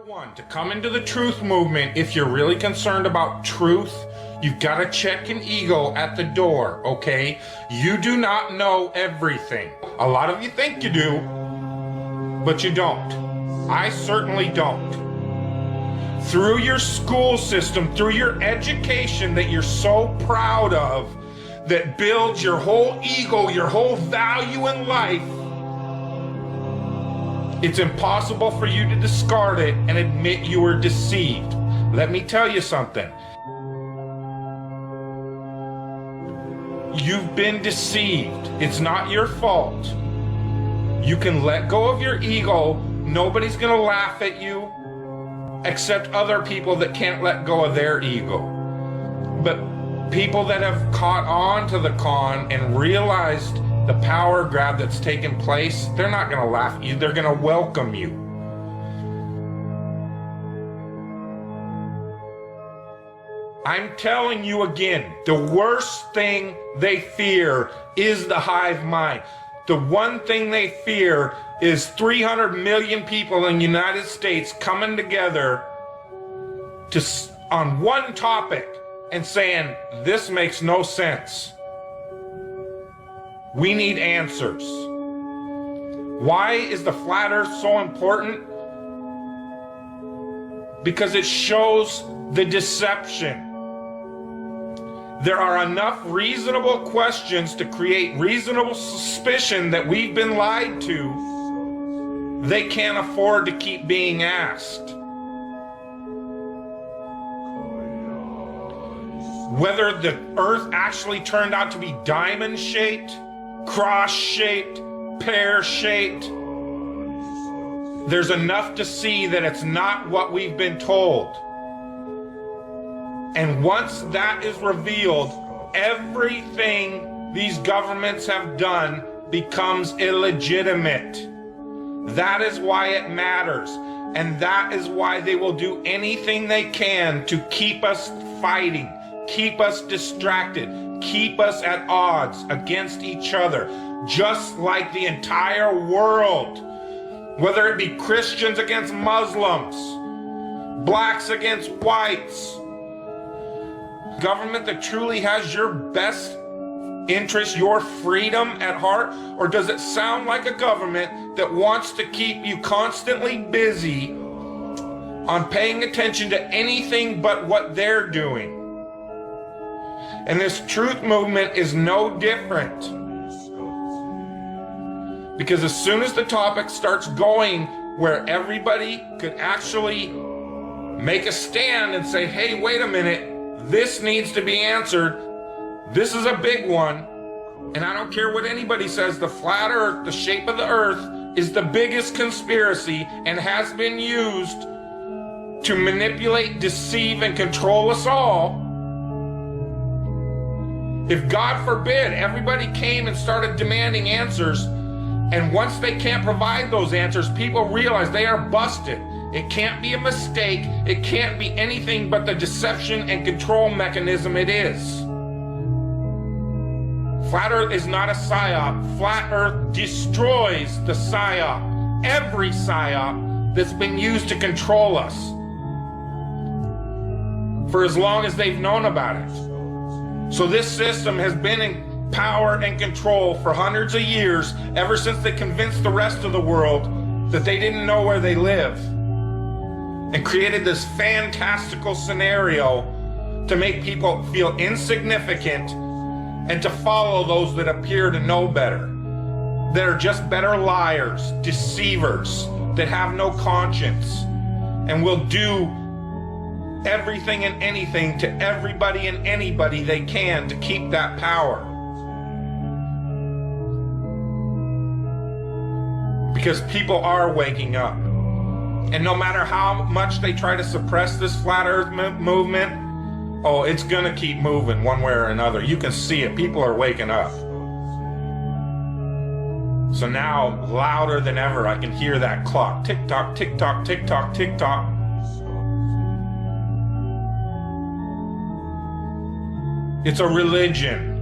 one, to come into the truth movement, if you're really concerned about truth, you've got to check an ego at the door, okay? You do not know everything. A lot of you think you do, but you don't. I certainly don't. Through your school system, through your education that you're so proud of, that builds your whole ego, your whole value in life, it's impossible for you to discard it and admit you were deceived. Let me tell you something. You've been deceived. It's not your fault. You can let go of your ego. Nobody's gonna laugh at you except other people that can't let go of their ego. But people that have caught on to the con and realized the power grab that's taken place, they're not going to laugh at you, they're going to welcome you. I'm telling you again, the worst thing they fear is the hive mind. The one thing they fear is 300 million people in the United States coming together on one topic and saying, this makes no sense. We need answers. Why is the flat earth so important? Because it shows the deception. There are enough reasonable questions to create reasonable suspicion that we've been lied to. They can't afford to keep being asked. Whether the earth actually turned out to be diamond-shaped, cross-shaped, pear-shaped, there's enough to see that it's not what we've been told. And once that is revealed, everything these governments have done becomes illegitimate. That is why it matters. And that is why they will do anything they can to keep us fighting, keep us distracted, keep us at odds against each other, just like the entire world, whether it be Christians against Muslims, blacks against whites. Government that truly has your best interest, your freedom at heart, or does it sound like a government that wants to keep you constantly busy on paying attention to anything but what they're doing? And this truth movement is no different. Because as soon as the topic starts going where everybody could actually make a stand and say, hey, wait a minute, this needs to be answered. This is a big one. And I don't care what anybody says, the flat earth, the shape of the earth, is the biggest conspiracy and has been used to manipulate, deceive, and control us all. If, God forbid, everybody came and started demanding answers, and once they can't provide those answers, people realize they are busted. It can't be a mistake. It can't be anything but the deception and control mechanism it is. Flat Earth is not a psyop. Flat Earth destroys the psyop. Every psyop that's been used to control us for as long as they've known about it. So this system has been in power and control for hundreds of years, ever since they convinced the rest of the world that they didn't know where they live, and created this fantastical scenario to make people feel insignificant and to follow those that appear to know better, that are just better liars, deceivers, that have no conscience, and will do everything and anything to everybody and anybody they can to keep that power. Because people are waking up. And no matter how much they try to suppress this flat earth movement, oh, it's gonna keep moving one way or another. You can see it. People are waking up. So now, louder than ever, I can hear that clock. Tick tock, tick tock, tick tock, tick tock. It's a religion.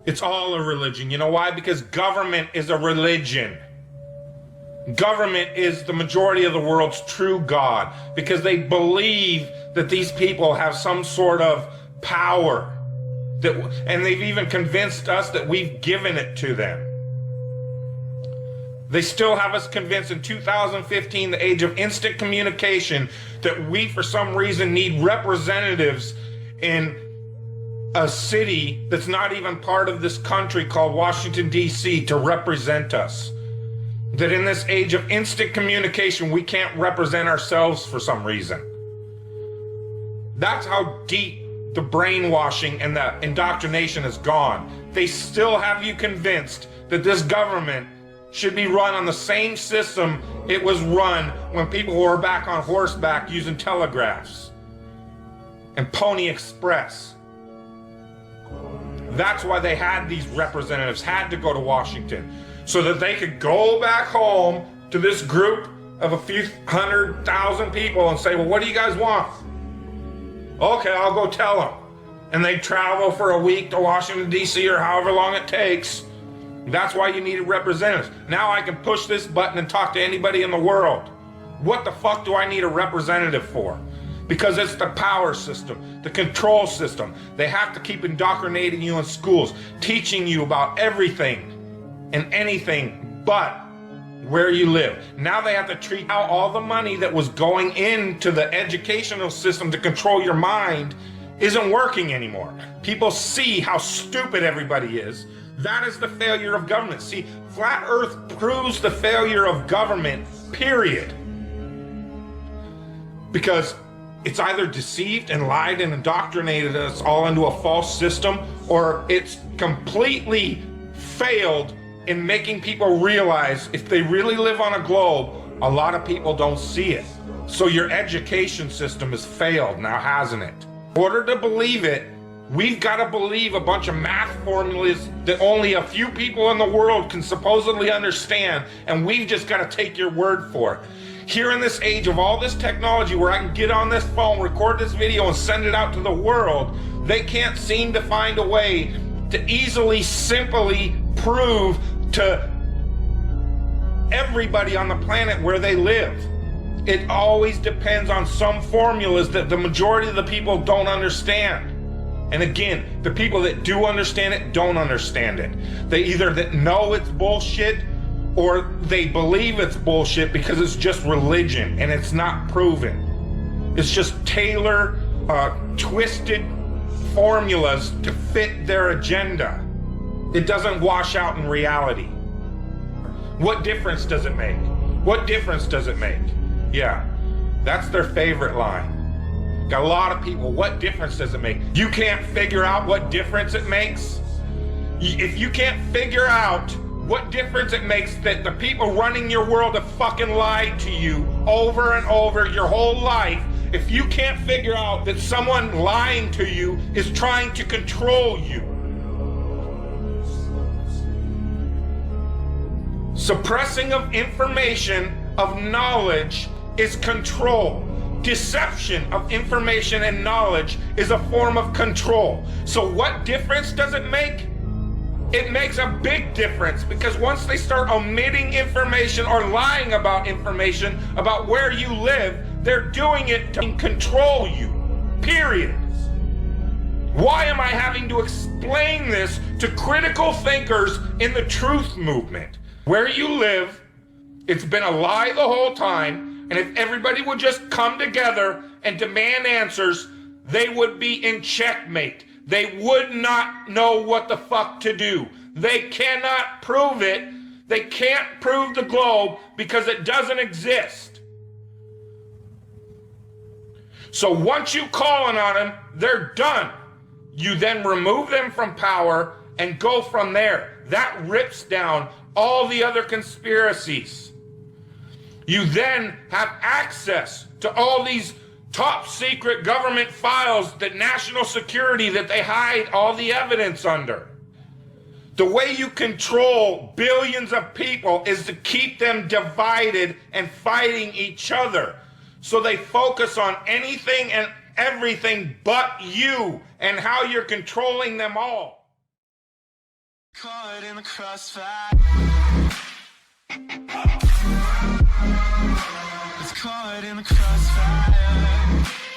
It's all a religion. You know why? Because government is a religion. Government is the majority of the world's true God because they believe that these people have some sort of power. And they've even convinced us that we've given it to them. They still have us convinced in 2015, the age of instant communication, that we, for some reason, need representatives in a city that's not even part of this country called Washington, D.C. to represent us. That in this age of instant communication, we can't represent ourselves for some reason. That's how deep the brainwashing and the indoctrination has gone. They still have you convinced that this government should be run on the same system it was run when people were back on horseback using telegraphs and Pony Express. That's why they had these representatives, had to go to Washington, so that they could go back home to this group of a few 100,000 people and say, well, what do you guys want? Okay, I'll go tell them. And they travel for a week to Washington, D.C. or however long it takes. That's why you needed representatives. Now I can push this button and talk to anybody in the world. What the fuck do I need a representative for? Because it's the power system, the control system. They have to keep indoctrinating you in schools, teaching you about everything and anything but where you live. Now they have to treat out all the money that was going into the educational system to control your mind isn't working anymore. People see how stupid everybody is. That is the failure of government. See, Flat Earth proves the failure of government, period. Because it's either deceived and lied and indoctrinated us all into a false system, or it's completely failed in making people realize if they really live on a globe, a lot of people don't see it. So your education system has failed now, hasn't it? In order to believe it, we've got to believe a bunch of math formulas that only a few people in the world can supposedly understand, and we've just got to take your word for it. Here in this age of all this technology where I can get on this phone, record this video, and send it out to the world, they can't seem to find a way to easily, simply prove to everybody on the planet where they live. It always depends on some formulas that the majority of the people don't understand. And again, the people that do understand it don't understand it. They either that know it's bullshit or they believe it's bullshit because it's just religion and it's not proven. It's just twisted formulas to fit their agenda. It doesn't wash out in reality. What difference does it make? What difference does it make? Yeah, that's their favorite line. Got a lot of people, what difference does it make? You can't figure out what difference it makes? If you can't figure out what difference it makes that the people running your world have fucking lied to you over and over your whole life, if you can't figure out that someone lying to you is trying to control you, suppressing of information, of knowledge, is control. Deception of information and knowledge is a form of control. So what difference does it make? It makes a big difference, because once they start omitting information or lying about information about where you live, they're doing it to control you, period. Why am I having to explain this to critical thinkers in the truth movement? Where you live, it's been a lie the whole time, and if everybody would just come together and demand answers, they would be in checkmate. They would not know what the fuck to do. They cannot prove it. They can't prove the globe because it doesn't exist. So once you calling on them, they're done. You then remove them from power and go from there. That rips down all the other conspiracies. You then have access to all these top secret government files, that national security that they hide all the evidence under. The way you control billions of people is to keep them divided and fighting each other. So they focus on anything and everything but you and how you're controlling them all. Caught in the crossfire. It's caught in the crossfire.